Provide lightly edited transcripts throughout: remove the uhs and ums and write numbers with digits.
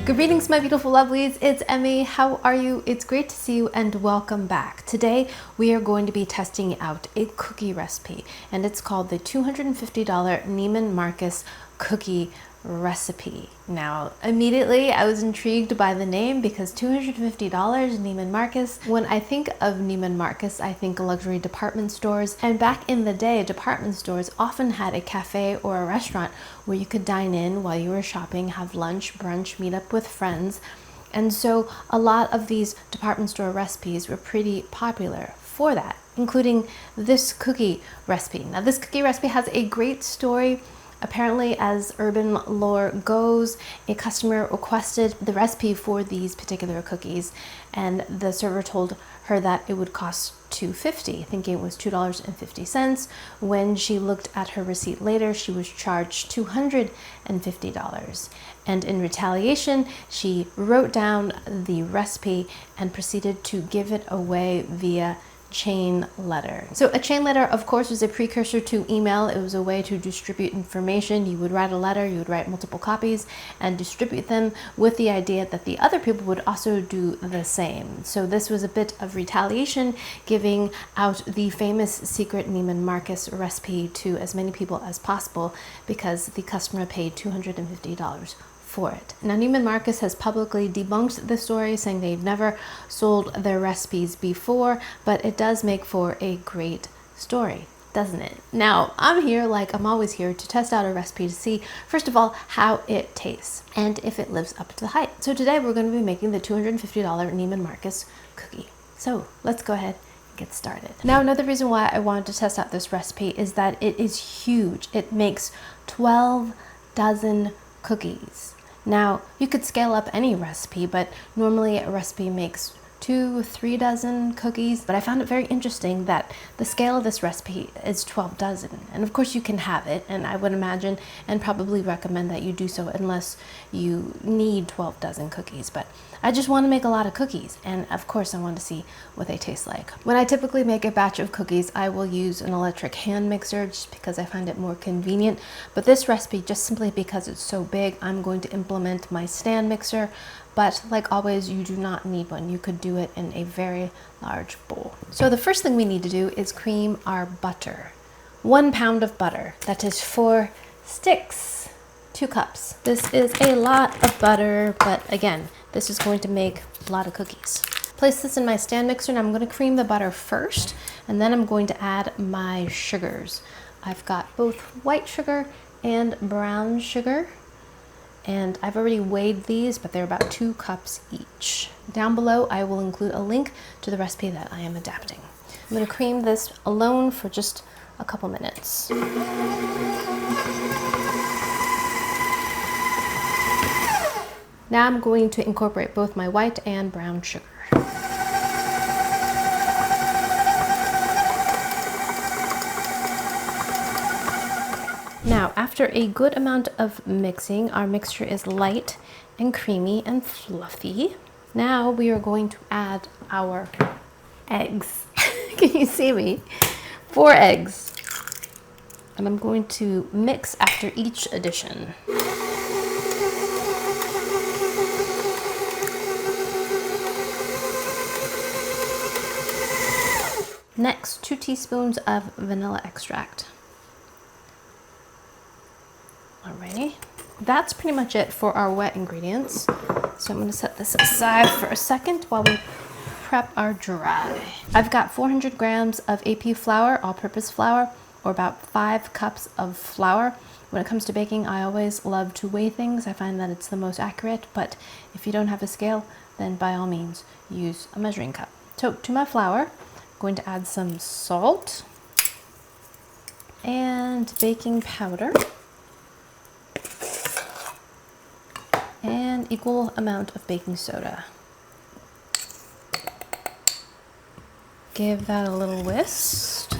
Greetings, my beautiful lovelies. It's Emmy. How are you? It's great to see you and welcome back. Today we are going to be testing out a cookie recipe, and it's called the $250 Neiman Marcus cookie recipe. Now, immediately I was intrigued by the name because $250 Neiman Marcus. When I think of Neiman Marcus, I think luxury department stores. And back in the day, department stores often had a cafe or a restaurant where you could dine in while you were shopping, have lunch, brunch, meet up with friends. And so a lot of these department store recipes were pretty popular for that, including this cookie recipe. Now, this cookie recipe has a great story. Apparently, as urban lore goes, a customer requested the recipe for these particular cookies, and the server told her that it would cost $2.50, thinking it was $2.50. When she looked at her receipt later, she was charged $250. And in retaliation, she wrote down the recipe and proceeded to give it away via chain letter. So a chain letter, of course, was a precursor to email. It was a way to distribute information. You would write a letter, you would write multiple copies and distribute them with the idea that the other people would also do the same. So this was a bit of retaliation, giving out the famous secret Neiman Marcus recipe to as many people as possible because the customer paid $250 for it. Now, Neiman Marcus has publicly debunked the story, saying they've never sold their recipes before, but it does make for a great story, doesn't it? Now, I'm here, like I'm always here, to test out a recipe to see, first of all, how it tastes and if it lives up to the hype. So today we're going to be making the $250 Neiman Marcus cookie. So let's go ahead and get started. Now, another reason why I wanted to test out this recipe is that it is huge. It makes 12 dozen cookies. Now, you could scale up any recipe, but normally a recipe makes 2-3 dozen cookies, but I found it very interesting that the scale of this recipe is 12 dozen. And of course you can have it, and I would imagine and probably recommend that you do so unless you need 12 dozen cookies. But I just want to make a lot of cookies, and of course I want to see what they taste like. When I typically make a batch of cookies, I will use an electric hand mixer just because I find it more convenient. But this recipe, just simply because it's so big, I'm going to implement my stand mixer. But like always, you do not need one. You could do it in a very large bowl. So the first thing we need to do is cream our butter. 1 pound of butter. That is 4 sticks, 2 cups. This is a lot of butter, but again, this is going to make a lot of cookies. Place this in my stand mixer, and I'm going to cream the butter first, and then I'm going to add my sugars. I've got both white sugar and brown sugar. And I've already weighed these, but they're about 2 cups each. Down below, I will include a link to the recipe that I am adapting. I'm going to cream this alone for just a couple minutes. Now I'm going to incorporate both my white and brown sugar. Now, after a good amount of mixing, our mixture is light and creamy and fluffy. Now we are going to add our eggs. Can you see me? 4 eggs. And I'm going to mix after each addition. Next, 2 teaspoons of vanilla extract. Alrighty, that's pretty much it for our wet ingredients. So I'm going to set this aside for a second while we prep our dry. I've got 400 grams of AP flour, all-purpose flour, or about 5 cups of flour. When it comes to baking, I always love to weigh things. I find that it's the most accurate, but if you don't have a scale, then by all means use a measuring cup. So to my flour, I'm going to add some salt and baking powder. And equal amount of baking soda. Give that a little whisk.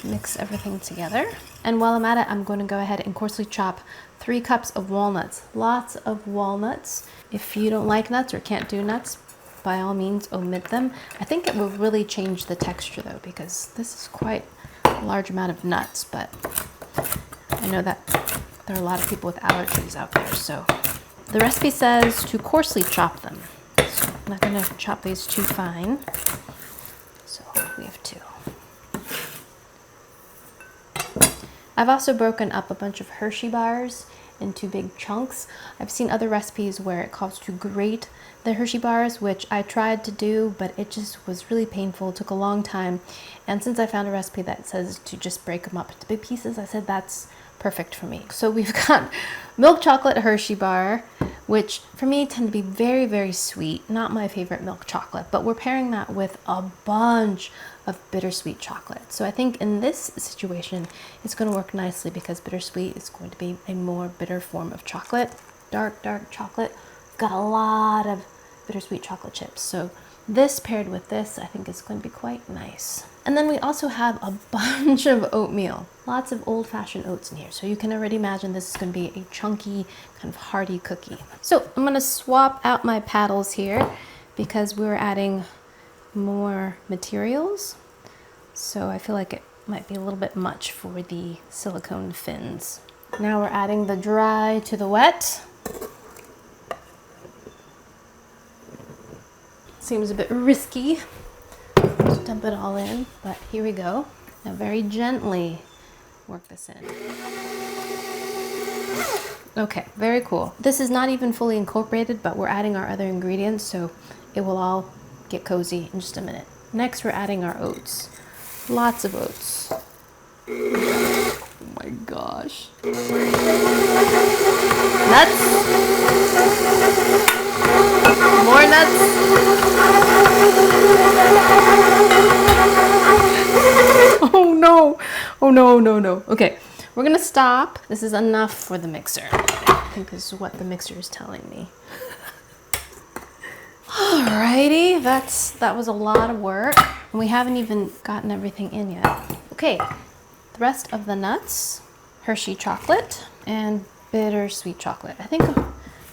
Mix everything together. And while I'm at it, I'm going to go ahead and coarsely chop 3 cups of walnuts. Lots of walnuts. If you don't like nuts or can't do nuts, by all means omit them. I think it will really change the texture though, because this is quite a large amount of nuts, but I know that there are a lot of people with allergies out there, so The recipe says to coarsely chop them. So I'm not gonna chop these too fine. So we have 2. I've also broken up a bunch of Hershey bars into big chunks. I've seen other recipes where it calls to grate the Hershey bars, which I tried to do, but it just was really painful. It took a long time. And since I found a recipe that says to just break them up into big pieces, I said that's perfect for me. So we've got milk chocolate Hershey bar, which for me tend to be very, very sweet. Not my favorite milk chocolate, but we're pairing that with a bunch of bittersweet chocolate. So I think in this situation, it's going to work nicely because bittersweet is going to be a more bitter form of chocolate. Dark chocolate. We've got a lot of bittersweet chocolate chips. So this paired with this, I think is going to be quite nice. And then we also have a bunch of oatmeal. Lots of old-fashioned oats in here. So you can already imagine this is going to be a chunky, kind of hearty cookie. So I'm going to swap out my paddles here because we're adding more materials. So I feel like it might be a little bit much for the silicone fins. Now we're adding the dry to the wet. Seems a bit risky to dump it all in, but here we go. Now very gently work this in. Okay, very cool. This is not even fully incorporated, but we're adding our other ingredients, so it will all get cozy in just a minute. Next, we're adding our oats. Lots of oats. Oh my gosh. Nuts. More nuts. Oh no. Oh no, no, no. Okay, we're gonna stop. This is enough for the mixer. I think this is what the mixer is telling me. Alrighty, that was a lot of work. And we haven't even gotten everything in yet. Okay, the rest of the nuts, Hershey chocolate, and bittersweet chocolate. I think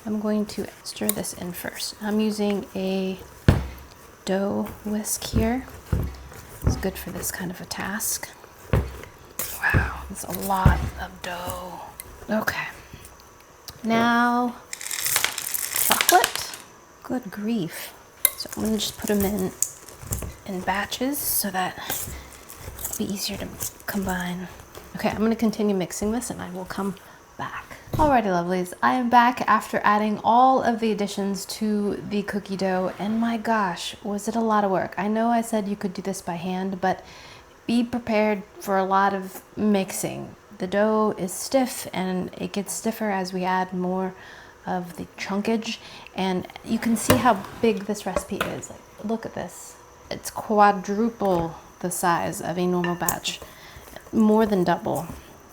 I'm going to stir this in first. I'm using a dough whisk here. It's good for this kind of a task. Wow, that's a lot of dough. Okay, now chocolate. Good grief. So I'm gonna just put them in batches so that it'll be easier to combine. Okay, I'm gonna continue mixing this and I will come back. Alrighty lovelies, I am back after adding all of the additions to the cookie dough, and my gosh, was it a lot of work. I know I said you could do this by hand, but be prepared for a lot of mixing. The dough is stiff and it gets stiffer as we add more of the chunkage, and you can see how big this recipe is. Like, look at this. It's quadruple the size of a normal batch. More than double.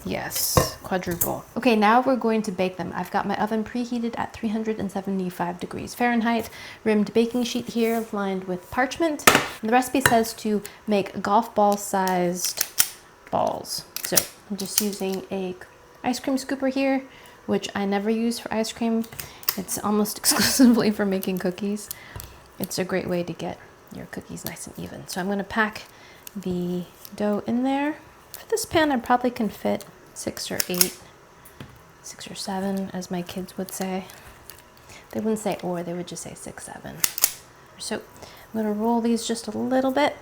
Yes, quadruple. Okay, now we're going to bake them. I've got my oven preheated at 375 degrees Fahrenheit, rimmed baking sheet here lined with parchment. And the recipe says to make golf ball sized balls. So I'm just using a ice cream scooper here, which I never use for ice cream. It's almost exclusively for making cookies. It's a great way to get your cookies nice and even. So I'm gonna pack the dough in there. For this pan, I probably can fit 6 or 8, 6 or 7, as my kids would say. They wouldn't say or, they would just say 6, 7. So I'm gonna roll these just a little bit.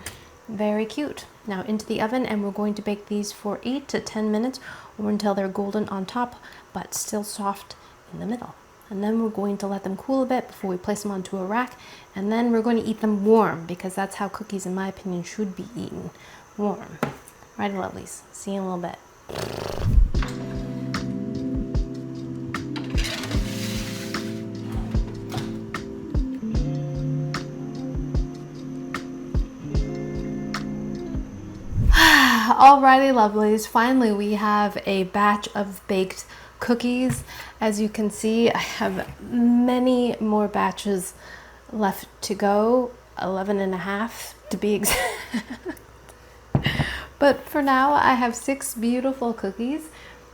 Very cute. Now into the oven, and we're going to bake these for 8 to 10 minutes or until they're golden on top, but still soft in the middle. And then we're going to let them cool a bit before we place them onto a rack, and then we're going to eat them warm, because that's how cookies, in my opinion, should be eaten, warm. Alrighty lovelies, see you in a little bit. Alrighty lovelies, finally we have a batch of baked cookies. As you can see, I have many more batches left to go, 11 and a half to be exact. But for now, I have 6 beautiful cookies.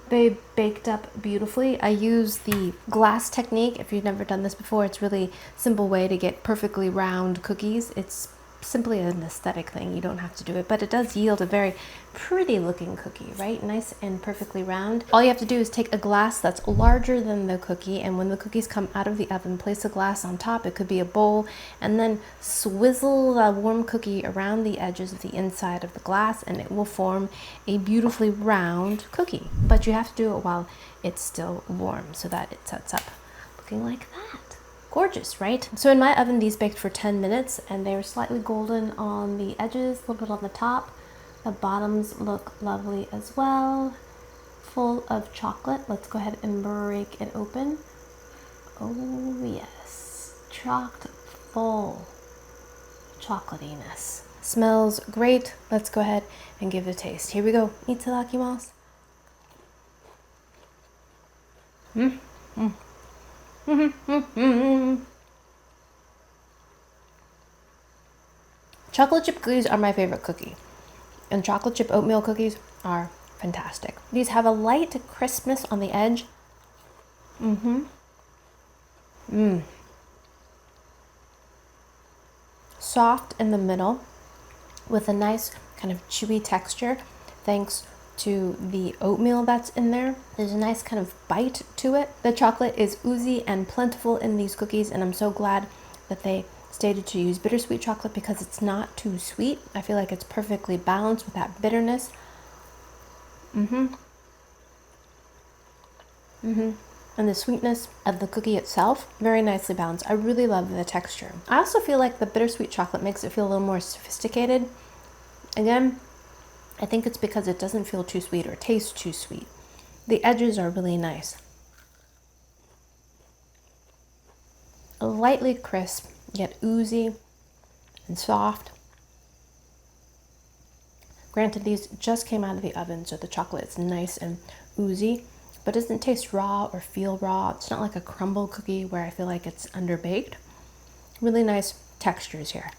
They baked up beautifully. I use the glass technique. If you've never done this before, it's really simple way to get perfectly round cookies. It's simply an aesthetic thing. You don't have to do it, but it does yield a very pretty looking cookie, right? Nice and perfectly round. All you have to do is take a glass that's larger than the cookie, and when the cookies come out of the oven, place a glass on top. It could be a bowl, and then swizzle the warm cookie around the edges of the inside of the glass, and it will form a beautifully round cookie. But you have to do it while it's still warm so that it sets up looking like that. Gorgeous, right? So in my oven, these baked for 10 minutes, and they were slightly golden on the edges, a little bit on the top. The bottoms look lovely as well, full of chocolate. Let's go ahead and break it open. Oh yes, chocked full chocolatiness. Smells great. Let's go ahead and give it a taste. Here we go. Itadakimasu. Chocolate chip cookies are my favorite cookie, and chocolate chip oatmeal cookies are fantastic. These have a light crispness on the edge. Soft in the middle with a nice kind of chewy texture thanks to the oatmeal that's in there. There's a nice kind of bite to it. The chocolate is oozy and plentiful in these cookies, and I'm so glad that they stated to use bittersweet chocolate because it's not too sweet. I feel like it's perfectly balanced with that bitterness. And the sweetness of the cookie itself, very nicely balanced. I really love the texture. I also feel like the bittersweet chocolate makes it feel a little more sophisticated. Again, I think it's because it doesn't feel too sweet or taste too sweet. The edges are really nice. Lightly crisp, yet oozy and soft. Granted, these just came out of the oven, so the chocolate is nice and oozy, but doesn't taste raw or feel raw. It's not like a crumble cookie where I feel like it's underbaked. Really nice textures here.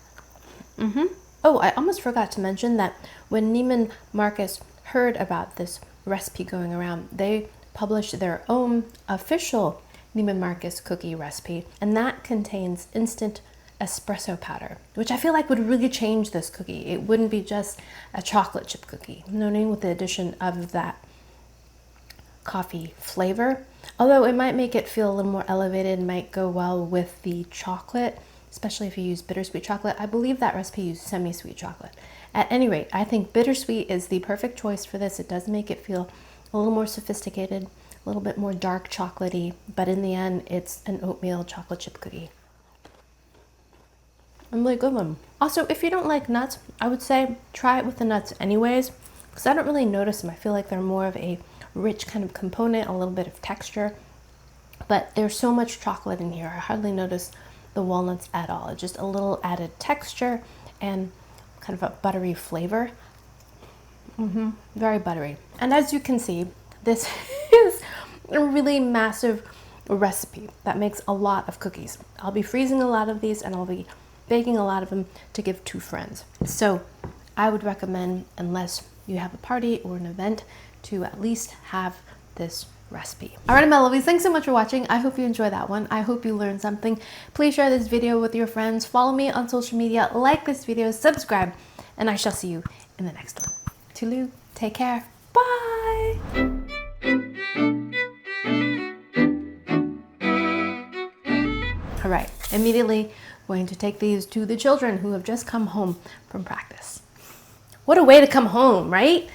Oh, I almost forgot to mention that when Neiman Marcus heard about this recipe going around, they published their own official Neiman Marcus cookie recipe, and that contains instant espresso powder, which I feel like would really change this cookie. It wouldn't be just a chocolate chip cookie, you know what I mean, with the addition of that coffee flavor. Although it might make it feel a little more elevated, might go well with the chocolate, especially if you use bittersweet chocolate. I believe that recipe used semi-sweet chocolate. At any rate, I think bittersweet is the perfect choice for this. It does make it feel a little more sophisticated, a little bit more dark chocolatey, but in the end, it's an oatmeal chocolate chip cookie. A really good one. Also, if you don't like nuts, I would say try it with the nuts anyways, because I don't really notice them. I feel like they're more of a rich kind of component, a little bit of texture, but there's so much chocolate in here. I hardly notice the walnuts at all. It's just a little added texture and kind of a buttery flavor. Very buttery. And as you can see, this is a really massive recipe that makes a lot of cookies. I'll be freezing a lot of these, and I'll be baking a lot of them to give to friends. So I would recommend, unless you have a party or an event, to at least have this recipe. All right, my lovies, thanks so much for watching. I hope you enjoyed that one. I hope you learned something. Please share this video with your friends. Follow me on social media, like this video, subscribe, and I shall see you in the next one. Toodaloo, take care, bye. All right, immediately going to take these to the children who have just come home from practice. What a way to come home, right?